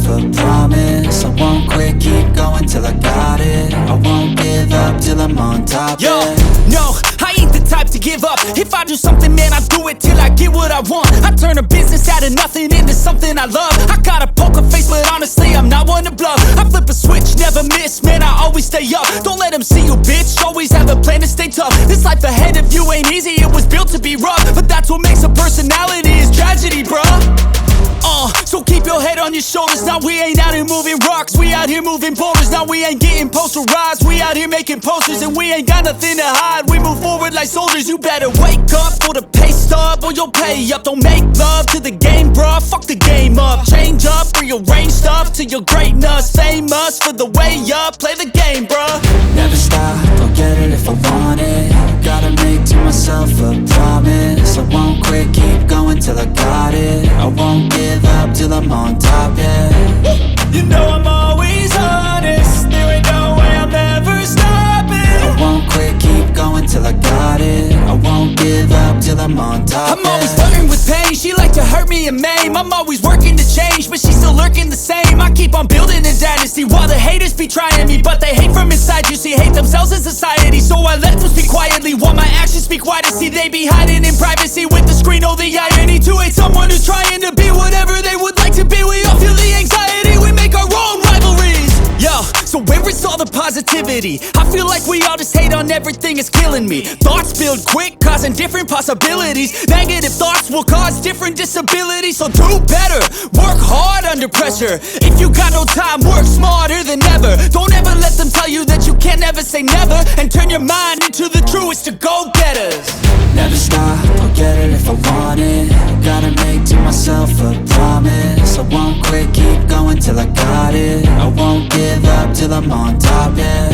a promise. I won't quit, keep going till I got it. I won't give up till I'm on top. Yo, no, I ain't the type to give up. If I do something, man, I do it till I get what I want. I turn a business out of nothing into something I love. I got a poker face, but honestly, I'm not one to bluff. I flip a switch, never miss, man, I always stay up. Don't let them see you, bitch, always have a plan to stay tough. This life ahead of you ain't easy, it was built to be rough. But that's what makes a personality, is tragedy, bruh. So keep your head on your shoulders. Now we ain't out here moving rocks, we out here moving boulders. Now we ain't getting posterized, we out here making posters. And we ain't got nothing to hide, we move forward like soldiers. You better wake up for the pay stub, or you'll pay up. Don't make love to the game, bruh, fuck the game up. Change up, rearrange stuff to your greatness. Famous for the way up, play the game, bruh. Never stop, I'll get it if I want it. Gotta make to myself a promise. I won't quit, keep going till I got it. I won't give up till I'm on top, yeah. You know I'm always honest, there ain't no way I'm ever stopping. I won't quit, keep going till I got it. I won't give up till I'm on top, I'm always flirting with pain, she like to hurt me and maim. I'm always working to change, but she's still lurking the same. I keep on building a dynasty while the haters be trying me. But they hate from inside, you see, hate themselves in society. So I let them speak quietly while my actions speak wider. See, they be hiding in privacy with the screen, oh the irony. To hate someone who's trying to be whatever they would like to be. We all feel the anxiety, we make our own rivalries. Yo, so where is all the positivity? I feel like we all just hate on everything, it's killing me. Thoughts build quick, causing different possibilities. Negative thoughts will cause different disabilities. So do better, work hard under pressure. If you got no time, work smarter than ever. Don't ever let them tell you that you can't never say never. And turn your mind into the truest of go-getters. Never stop, I'll get it if I want it. Gotta make to myself a promise. I won't quit, keep going till I got it. I won't give up till I'm on top, yeah.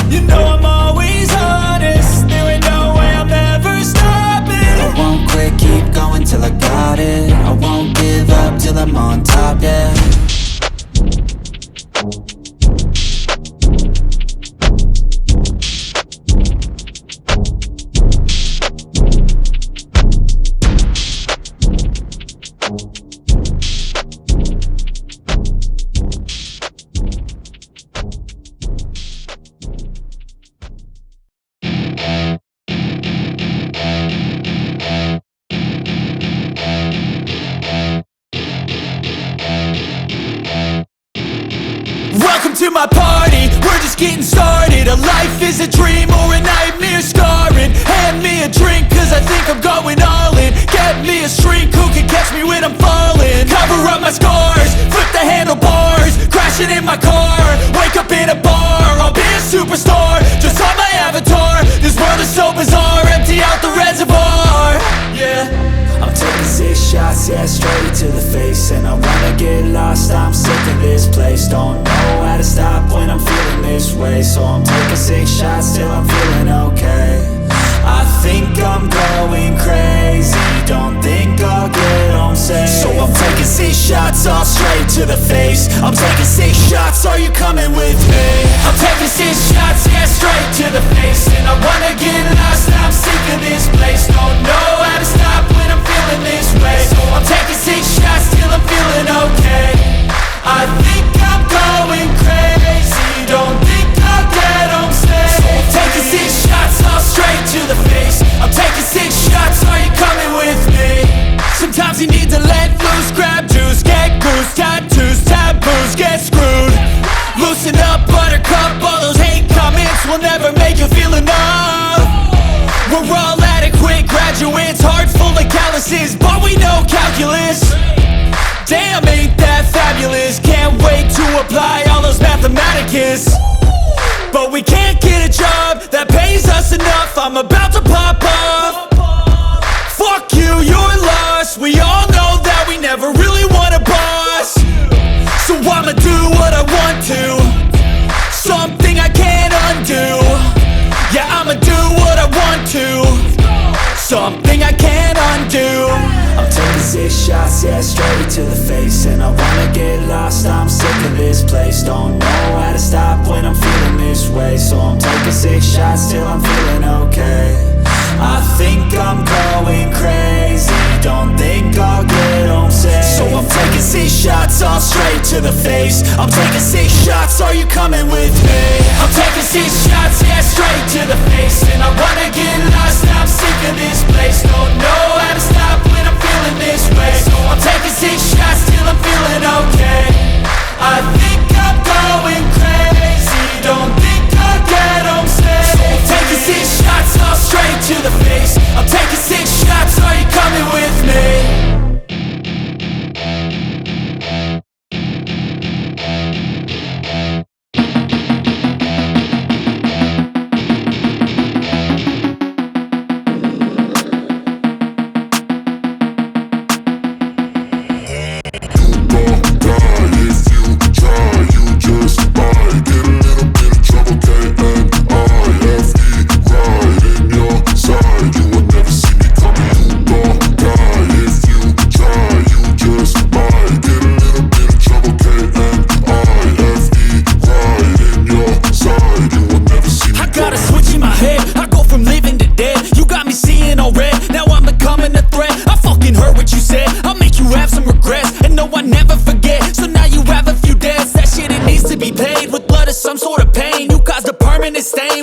You know I'm always honest, there ain't no way I'm ever stopping. I won't quit, keep going till I got it. I won't give up till I'm on top, yeah. Welcome to my party, we're just getting started. A life is a dream or a nightmare scarring. Hand me a drink cause I think I'm going all in. Get me a shrink who can catch me when I'm falling. Cover up my scars, flip the handlebars. Crashing in my car, wake up in a bar. I'll be a superstar, just on my avatar. This world is so bizarre, empty out the reservoir. Yeah, I'm taking 6 shots, yeah, straight to the face. And I wanna get lost, I'm sick of this place. Don't know how to stop when I'm feeling this way. So I'm taking 6 shots till I'm feeling okay. I think I'm going crazy, don't think I'll get home safe. So I'm taking 6 shots, all straight to the face. I'm taking 6 shots, are you coming with me? I'm taking 6 shots, yeah, straight to the face. And I wanna get lost, I'm sick of this place. Don't know how to stop when I'm feeling this way. So I'm taking 6 shots till I'm feeling okay. I think I'm going crazy, don't think I'll get home safe. So I'm taking 6 shots, all straight to the face. I'm taking 6 shots, are you coming with me? Sometimes you need to let loose, grab juice, get goose, tattoos, taboos, get screwed. Loosen up, buttercup, all those hate comments will never make you feel enough. We're all adequate graduates, heart full of calluses, but we know calculus. Damn, ain't that fabulous? Can't wait to apply all those mathematicus. But we can't get a job that pays us enough. I'm about to pop up. Fuck you, you're lost. We all know that we never really want a boss. So I'ma do what I want to, something I can't undo. Yeah, I'ma do what I want to, something I can't undo. I'm taking 6 shots, yeah, straight to the face. And I wanna get lost, I'm sick of this place. Don't know how to stop when I'm feeling this way. So I'm taking 6 shots till I'm feeling okay. I think I'm going crazy, don't think I'll get home safe. So I'm taking 6 shots all straight to the face. I'm taking 6 shots, are you coming with me? I'm taking 6 shots, yeah, straight to the face. And I wanna get lost, I'm sick of this place. Don't know how to stop when I'm feeling this way. So I'm taking 6 shots till I'm feeling okay. I think I'm going crazy, don't think I'll get home safe. So I'm taking 6 shots all straight to the face. I'm taking 6 shots, are you coming with me?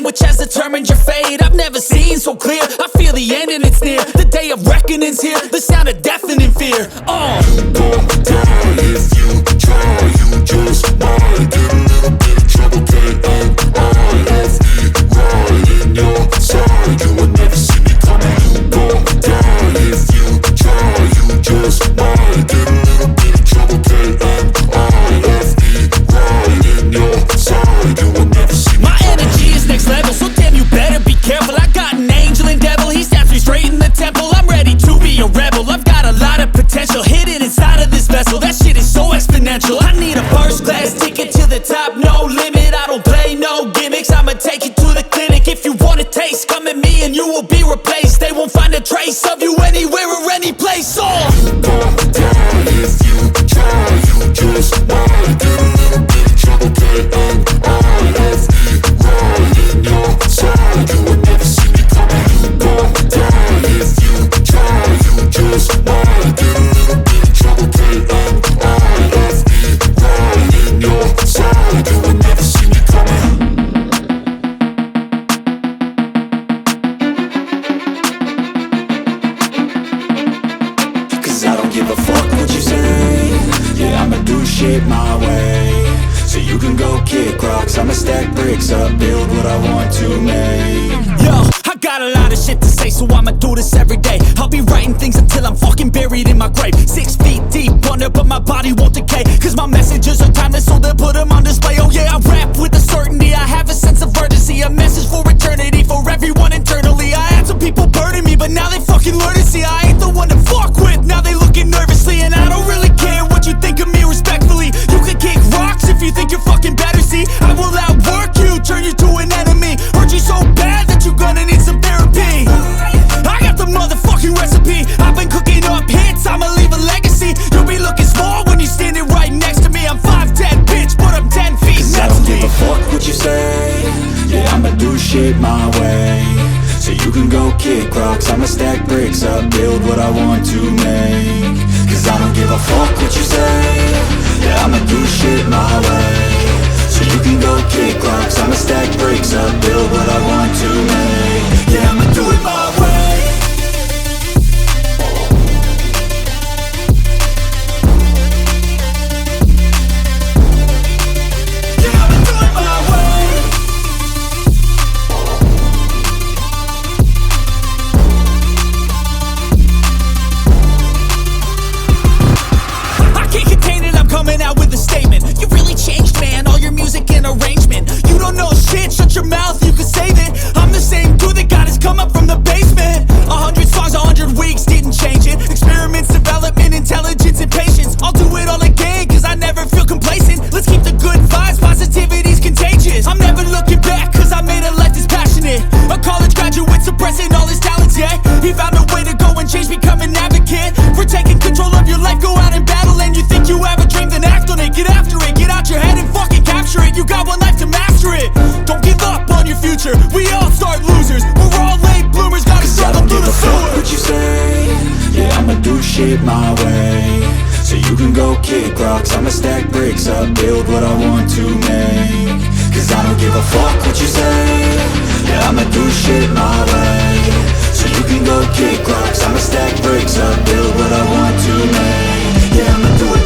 Which has determined your fate. I've never seen so clear. I feel the end and it's near. The day of reckoning's here. The sound of deafening fear. You gon' die if you try. You just might get a little bit of trouble. K-N-I-F-E, right in your side. You will never see me coming. You gon' die if you try. You just might get a little bit of trouble. K-N-I-F-E, right in your side. You will never see me. My energy is next level, so damn you better be careful. I got an angel and devil, he stabs me straight in the temple. I'm ready to be a rebel, I've got a lot of potential hidden inside of this vessel. That shit is so exponential. I need a first class ticket to the top, no limit. I don't play no gimmicks, I'ma take you to the clinic. If you want a taste, come at me and you will be replaced. They won't find a trace of you anywhere or any place. You gon' die if you try. You just might get a little bit of trouble. K-N-I-F-E, right in your side. You will never see me coming. You gon' die if you try. You just might get a little bit of trouble. K-N-I-F-E, right in your side. You will never see me coming. Cause I don't give a fuck what you say. Yeah, I'ma do shit my way. So you can go kick rocks, I'ma stack bricks up, build what I want to make. Yo, I got a lot of shit to say, so I'ma do this every day. I'll be writing things until I'm fucking buried in my grave. 6 feet deep under, but my body won't decay. Cause my messages are timeless, so they'll put them on display. Oh yeah, I rap with a certainty, I have a sense of urgency. A message for eternity, for everyone internally. I had some people burning me, but now they fucking learn to see I ain't the one to fuck with, now they looking nervously. And I don't really care what you think of me respectfully. You can kick rocks if you think you're fucking better, see. I will outwork you, turn you to an enemy. Hurt you so bad that you're gonna need some therapy. I got the motherfucking recipe. I've been cooking up hits, I'ma leave a legacy. You'll be looking small when you're standing right next to me. I'm 5'10", bitch, but I'm 10 feet. Cause I don't give a fuck what you say. Yeah, I'ma do shit my way. So you can go kick rocks, I'ma stack bricks up, build what I want to make. Cause I don't give a fuck what you say. Yeah, I'ma do shit my way. So you can go kick rocks, I'ma stack bricks up, build what I want to make. Yeah, I'ma do it my way. Coming out with a statement. You really changed, man, all your music and arrangement. You don't know shit, shut your mouth, you can save it. I'm the same dude that got his come up from the basement. 100 songs, 100 weeks, didn't change it. Experiments, development, intelligence, and patience. I'll do it all again, cause I never feel complacent. Let's keep the good vibes, positivity's contagious. I'm never looking back, cause I made a life that's passionate. A college graduate suppressing all his talents, yeah. He found a way to go and change, become an advocate. For taking control of your life, go out and battle. And you think you have a dream, then act on it. Get after it, get out your head and fucking capture it. You got one life to master it. Don't give up on your future, we all start losers. We're all late bloomers, gotta struggle through the sewer. What you say, yeah, I'ma do shit my way. so you can go kick rocks. I'ma stack bricks up, build what I want to make. Cause I don't give a fuck what you say. Yeah, I'ma do shit my way, so you can go kick rocks. I'ma stack bricks up, build what I want to make. Yeah, I'ma do it